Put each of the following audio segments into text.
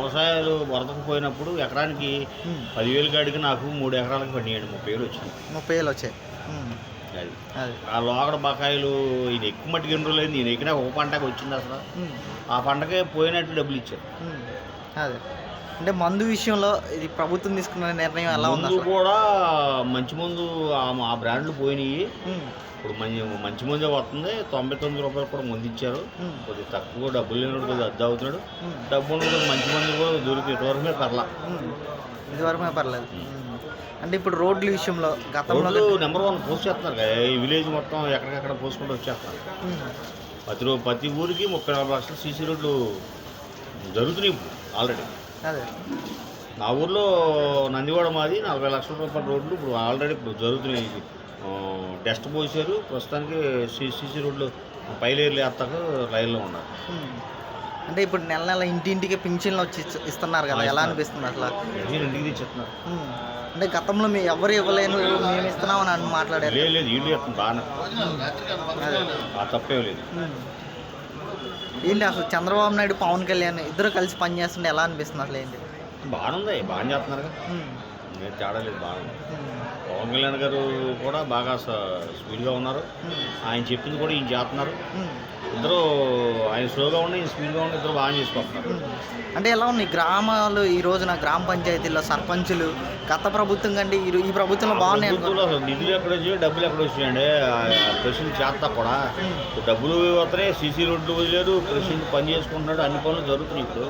వ్యవసాయాలు వరదకు పోయినప్పుడు ఎకరానికి 10,000 కాడికి నాకు 3 ఎకరాలకు పడినాయండి. 30,000 వచ్చింది. 30,000 వచ్చాయి. అది అది ఆ లోగడ బకాయిలు ఈయన ఎక్కువ మట్టుకు ఎన్ని రోజులు అయింది. ఈయన ఎక్కినా ఒక పంటకు వచ్చింది అసలు. ఆ పంటకే పోయినట్టు డబ్బులు ఇచ్చారు. అదే అంటే మందు విషయంలో ఇది ప్రభుత్వం తీసుకున్న నిర్ణయం ఎలా ఉంది? ముందు కూడా మంచి ముందు ఆ బ్రాండ్లు పోయినాయి. ఇప్పుడు మంచి ముందే వస్తుంది. 99 రూపాయలు కూడా ముందు ఇచ్చారు. కొద్దిగా తక్కువ డబ్బులు లేనివాడు కొద్దిగా అద్దె అవుతున్నాడు. డబ్బు ఉన్నప్పుడు మంచి మంది కూడా దొరికి ఇటువరకే పర్లా. ఇదివరకే పర్లేదు. అంటే ఇప్పుడు రోడ్ల విషయంలో గతంలో నెంబర్ 1 పోస్ట్ చేస్తున్నారు కదా. ఈ విలేజ్ మొత్తం ఎక్కడికక్కడ పోసుకుంటూ వచ్చేస్తారు. ప్రతి ఊరికి 34 లక్షల సీసీ రోడ్లు జరుగుతున్నాయి ఇప్పుడు ఆల్రెడీ. అదే నా ఊర్లో నందివాడ మాది 40 లక్షల రూపాయల రోడ్లు ఇప్పుడు ఆల్రెడీ జరుగుతున్నాయి. టెస్ట్ పోసారు. ప్రస్తుతానికి సీసీ రోడ్లు పైలేర్లు వేస్తాక లైన్లో ఉన్నారు. అంటే ఇప్పుడు నెల నెల ఇంటింటికి పింఛన్లు వచ్చి ఇస్తున్నారు కదా, ఎలా అనిపిస్తుంది అసలు? ఇంటికి తెచ్చిస్తున్నారు. అంటే గతంలో మేము ఎవరు ఇవ్వలేను మేము ఇస్తున్నామని అని మాట్లాడారు. లేదు వీళ్ళు చెప్తుంది బాగా తప్పేం లేదు. ఏంటి అసలు చంద్రబాబు నాయుడు పవన్ కళ్యాణ్ ఇద్దరు కలిసి పనిచేస్తుంటే ఎలా అనిపిస్తుంది అసలు? ఏంటి బాగుంది, బాగా చేస్తున్నారు కదా. నేను తేడా లేదు, బాగుంది. పవన్ కళ్యాణ్ గారు కూడా బాగా స్పీడ్గా ఉన్నారు. ఆయన చెప్పింది కూడా ఈయన చేస్తున్నారు. ఇద్దరు ఆయన స్లోగా ఉండి ఈయన స్పీడ్గా ఉండి ఇద్దరు బాగా చేసుకుంటున్నారు. అంటే ఎలా ఉన్నాయి గ్రామాలు ఈ రోజున గ్రామ పంచాయతీల్లో సర్పంచులు గత ప్రభుత్వం కంటే ఈ ప్రభుత్వంలో బాగున్నాయి? అసలు నిధులు ఎక్కడ వచ్చాయి, డబ్బులు ఎక్కడ వచ్చాయండి? ప్రెసిడెంట్ చేస్తా కూడా డబ్బులు వస్తున్నాయి. సీసీ రోడ్లు వదిలేరు. ప్రెసిడెంట్ పని చేసుకుంటున్నాడు. అన్ని పనులు జరుగుతున్నాయి. ఇప్పుడు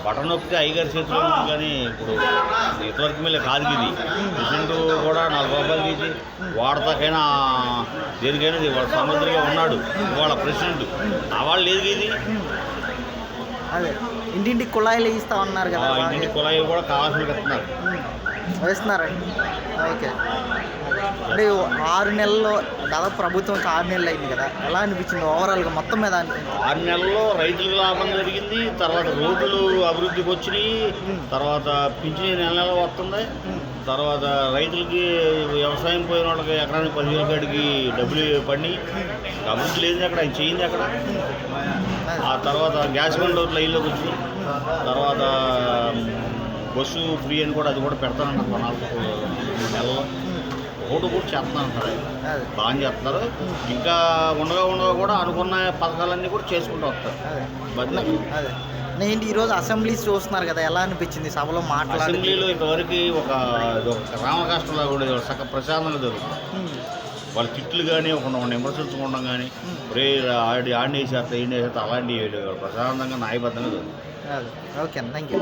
బటన్ నొక్కితే అయ్యగారి చేతిలో ఉంది. కానీ ఇప్పుడు ఇంతవరకు మీద కాదు ఇది. ప్రెసిడెంట్ కూడా 4 రూపాయలు తీసి వాడతాకైనా దేనికైనా వాళ్ళ సముద్రంగా ఉన్నాడు ఇవాళ ప్రెసిడెంట్. ఆ వాళ్ళు లేదు ఇది. అదే ఇంటింటికి కుళాయిలు ఇస్తా ఉన్నారు కదా. ఇంటింటి కుళాయిలు కూడా కావాల్సిన వేస్తున్నారండి. ఓకే. అంటే 6 నెలల్లో దాదాపు ప్రభుత్వంకి 6 నెలలు అయింది కదా, ఎలా అనిపించింది ఓవరాల్గా మొత్తం మీద? 6 నెలల్లో రైతులకు లాభం జరిగింది. తర్వాత రోడ్లు అభివృద్ధికి వచ్చినాయి. తర్వాత పింఛను నెల వస్తుంది. తర్వాత రైతులకి వ్యవసాయం పోయిన వాళ్ళకి ఎకరానికి 10,000 కాడికి డబ్బులు పడి అభివృద్ధి లేదు అక్కడ, ఆయన చేయింది అక్కడ. ఆ తర్వాత గ్యాస్ బండ్లు లైన్లోకి వచ్చినాయి. తర్వాత బస్సు ఫ్రీ అని కూడా అది కూడా పెడతానన్నారు 4 నెలల్లో. ఓటు కూడా చేస్తున్నారంటారు. బాగా చేస్తున్నారు. ఇంకా ఉండగా కూడా అనుకున్న పథకాలన్నీ కూడా చేసుకుంటూ వస్తారు. అదే ఏంటి ఈరోజు అసెంబ్లీ చూస్తున్నారు కదా, ఎలా అనిపించింది సభలో మాట్లాడి? అసెంబ్లీలో ఇంతవరకు ఒక రామకష్టంలా కూడా సగ ప్రశాంతంగా జరుగుతుంది. వాళ్ళ తిట్లు కానీ ఒక విమర్శించుకోవడం కానీ ఆడినేసేస్తా ఈయన వేసేస్తా అలాంటివి ప్రశాంతంగా న్యాయబద్ధంగా జరుగుతుంది. Okay, thank you.